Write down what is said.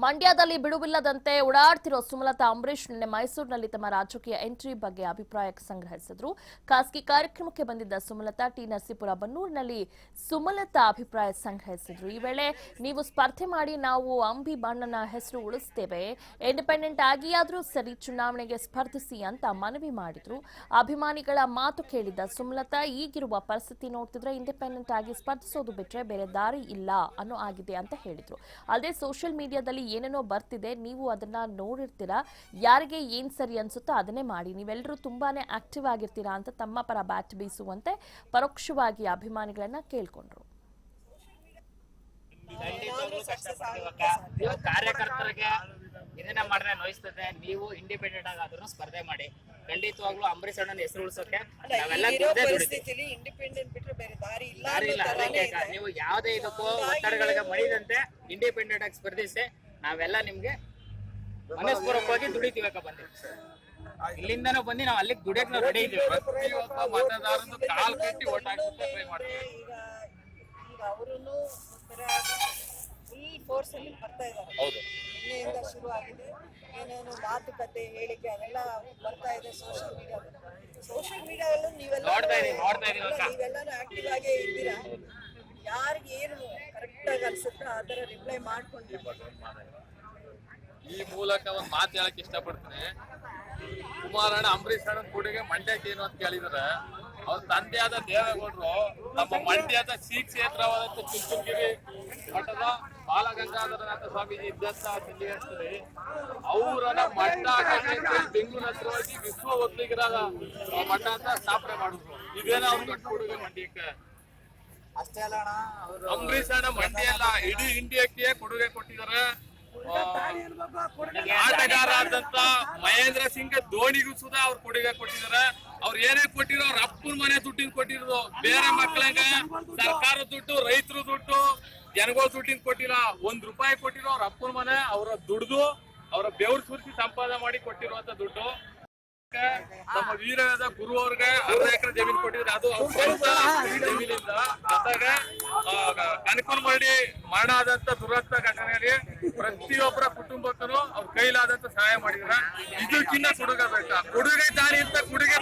ಮಂಡ್ಯದಲ್ಲಿ ಬಿಡುವಿಲ್ಲದಂತೆ ಓಡಾಡ್ತಿರೋ ಸುಮಲತಾ ಅಂಬರೀಶ್ ನಿನ್ನೆ ಮೈಸೂರಿನಲ್ಲಿ ತಮ್ಮ ರಾಜಕೀಯ ಎಂಟ್ರಿ ಬಗ್ಗೆ ಅಭಿಪ್ರಾಯ ಸಂಗ್ರಹಿಸಿದ್ರು. ಖಾಸಗಿ ಕಾರ್ಯಕ್ರಮಕ್ಕೆ ಬಂದಿದ್ದ ಸುಮಲತಾ ಟಿ ನರಸೀಪುರ ಬನ್ನೂರಿನಲ್ಲಿ ಸುಮಲತಾ ಅಭಿಪ್ರಾಯ ಸಂಗ್ರಹಿಸಿದ್ರು. ಈ ವೇಳೆ ನೀವು ಸ್ಪರ್ಧೆ ಮಾಡಿ ನಾವು ಅಂಬಿ ಬಣ್ಣನ ಹೆಸರು ಉಳಿಸ್ತೇವೆ, ಇಂಡಿಪೆಂಡೆಂಟ್ ಆಗಿಯಾದ್ರೂ ಸರಿ ಚುನಾವಣೆಗೆ ಸ್ಪರ್ಧಿಸಿ ಅಂತ ಮನವಿ ಮಾಡಿದ್ರು. ಅಭಿಮಾನಿಗಳ ಮಾತು ಕೇಳಿದ್ದ ಸುಮಲತಾ ಈಗಿರುವ ಪರಿಸ್ಥಿತಿ ನೋಡ್ತಿದ್ರೆ ಇಂಡಿಪೆಂಡೆಂಟ್ ಆಗಿ ಸ್ಪರ್ಧಿಸೋದು ಬಿಟ್ರೆ ಬೇರೆ ದಾರಿ ಇಲ್ಲ ಅನ್ನೋ ಆಗಿದೆ ಅಂತ ಹೇಳಿದ್ರು. ಅಲ್ಲದೆ ಸೋಷಿಯಲ್ ಮೀಡಿಯಾದಲ್ಲಿ ಏನೇನೋ ಬರ್ತಿದೆ, ನೀವು ಅದನ್ನ ನೋಡಿರ್ತೀರಾ, ಯಾರಿಗೆ ಏನ್ ಸರಿ ಅನ್ಸುತ್ತೋ ಅದನ್ನೇ ಮಾಡಿ, ನೀವೆಲ್ಲರೂ ತುಂಬಾನೇ ಆಕ್ಟಿವ್ ಆಗಿರ್ತೀರಾ ಅಂತ ತಮ್ಮ ಪರ ಬ್ಯಾಟ್ ಬೀಸುವಂತೆ ಪರೋಕ್ಷವಾಗಿ ಅಭಿಮಾನಿಗಳನ್ನ ಕೇಳ್ಕೊಂಡ್ರು. ಕಾರ್ಯಕರ್ತರಿಗೆ ಇದನ್ನ ಮಾಡಿದ್ರೆ ನೋಯಿಸ್ತದೆ. ನೀವು ಇಂಡಿಪೆಂಡೆಂಟ್ ಆಗಾದ್ರೂ ಸ್ಪರ್ಧೆ ಮಾಡಿ, ಖಂಡಿತವಾಗ್ಲೂ ಅಂಬರೀಶ್ ಅಣ್ಣನ ಹೆಸರು ಉಳಿಸೋಕೆ ನಾವೆಲ್ಲ ಇಂಡಿಪೆಂಡೆಂಟ್ ಬಿಟ್ರೆ ಬೇರೆ ದಾರಿ ಇಲ್ಲ. ನೀವು ಯಾವುದೇ ಇದಕ್ಕೂ ಒತ್ತಡಗಳಿಗೆ ಮಣಿದಂತೆ ಇಂಡಿಪೆಂಡೆಂಟ್ ಆಗಿ ಸ್ಪರ್ಧಿಸಿ, ನಾವೆಲ್ಲ ನಿಮ್ಗೆ ಮನಸ್ಪೂರ್ವಕವಾಗಿ ದುಡಿತೀವಕ್ಕ ಬಂದಿವಿ. ಇಲ್ಲಿಂದನೂ ಬಂದು ನಾವು ಅಲ್ಲಿಗೆ ದುಡಿಯಕ್ ನಾವು ರೆಡಿ ಇದೀವಿ. ಪ್ರತಿಯೊಬ್ಬ ಮತದಾರನು ಕಾಲ್ ಕಟ್ಟಿ ಓಟ್ ಹಾಕಕ್ಕೆ ಟ್ರೈ ಮಾಡ್ತೀವಿ. ಈಗ ಅವರನ್ನು ಫುಲ್ ಫೋರ್ಸ್ ಅಲ್ಲಿ ಬರ್ತಾ ಇದ್ದಾರೆ. ನಿನ್ನೆಯಿಂದ ಶುರು ಆಗಿದೆ, ಏನೇನು ಮಾತುಕತೆ ಹೇಳಿಕೆ ಅದೆಲ್ಲ ಬರ್ತಾ ಇದೆ ಸೋಷಿಯಲ್ ಮೀಡಿಯಾದಲ್ಲೂ ನೀವೆಲ್ಲರೂ ಆಕ್ಟಿವ್ ಆಗೇ ಇದ್ದೀರಾ. ಯಾರಿಗೆ ಏನು ಕರೆಕ್ಟ್ ಆಗಿ ಅನ್ಸುತ್ತೋ ಆ ತರ ರಿಪ್ಲೈ ಮಾಡ್ಕೊಂಡಿರ್ಬೋದು. ಈ ಮೂಲಕ ಒಂದು ಮಾತು ಹೇಳಕ್ ಇಷ್ಟಪಡ್ತೀನಿ. ಕುಮಾರಣ್ಣ ಅಂಬರೀಶ್ ಅಣ್ಣನ ಕೂಡಿಗೆ ಮಂಡ್ಯಕ್ಕೆ ಏನು ಅಂತ ಕೇಳಿದ್ರೆ, ಅವ್ರ ತಂದೆಯಾದ ದೇವೇಗೌಡರು ನಮ್ಮ ಮಂಡ್ಯದ ಶ್ರೀ ಕ್ಷೇತ್ರವಾದಂತ ಚುಂಚನಗಿರಿ ಮಠದ ಬಾಲಗಂಗಾಧರನಾಥ ಸ್ವಾಮೀಜಿ ಇದ್ದಂತ ಸಿದ್ಧಿಗೇಶ್ವರಿ ಅವರನ್ನ ಮಠ ಬೆಂಗಳೂರು ಹತ್ರ ಹೋಗಿ ವಿಶ್ವ ಒಕ್ಕಲಿಗರ ಮಠ ಅಂತ ಸ್ಥಾಪನೆ ಮಾಡಿದ್ರು. ಇದೇನ ಅವ್ರ ದೊಡ್ಡ ಕೊಡುಗೆ ಮಂಡ್ಯಕ್ಕೆ. ಅಷ್ಟೇ ಅಲ್ಲ ಅಣ್ಣ, ಅಂಬರೀಶ್ ಅಣ್ಣ ಮಂಡ್ಯ ಅಲ್ಲ ಇಡೀ ಇಂಡಿಯಾಕ್ಕೆ ಕೊಡುಗೆ ಕೊಟ್ಟಿದ್ದಾರೆ. ಆಟಗಾರ ಆದಂತ ಮಹೇಂದ್ರ ಸಿಂಗ್ ಧೋನಿಗೂ ಸುಧಾ ಅವ್ರು ಕೊಡುಗೆ ಕೊಟ್ಟಿದ್ದಾರೆ. ಅವ್ರು ಏನೇ ಕೊಟ್ಟಿರೋ ಅವ್ರ ಅಪ್ಪನ ಮನೆ ದುಡ್ಡಿನ ಕೊಟ್ಟಿರೋದು, ಬೇರೆ ಮಕ್ಕಳಿಗೆ ಸರ್ಕಾರ ದುಡ್ಡು, ರೈತರ ದುಡ್ಡು, ಜನಗಳ ದುಡ್ಡಿನ ಕೊಟ್ಟಿಲ್ಲ. ₹1 ಕೊಟ್ಟಿರೋ ಅವ್ರ ಅಪ್ಪನ ಮನೆ ಅವರ ದುಡ್ದು ಅವರ ಬೆವರು ಸುರಿಸಿ ಸಂಪಾದನೆ ಮಾಡಿ ಕೊಟ್ಟಿರುವಂತ ದುಡ್ಡು. ನಮ್ಮ ವೀರವೇದ ಗುರು ಅವ್ರಿಗೆ 10 ಎಕರೆ ಜಮೀನು ಕೊಟ್ಟಿದ್ರೆ ಅದು ಜಮೀನಿಂದ. ಜೊತೆಗೆ ಕನಕನ್ ಮಾಡಿ ಮರಣ ಆದಂತ ದುರಂತ ಘಟನೆಯಲ್ಲಿ ಪ್ರತಿಯೊಬ್ಬರ ಕುಟುಂಬಕ್ಕೂ ಅವ್ರ ಕೈಲಾದಂತ ಸಹಾಯ ಮಾಡಿದ್ರೆ ಇದಕ್ಕಿನ್ನ ಕೊಡುಗೆ ಬೇಕಾ? ಕೊಡುಗೆ ದಾರಿ ಅಂತ ಕೊಡುಗೆ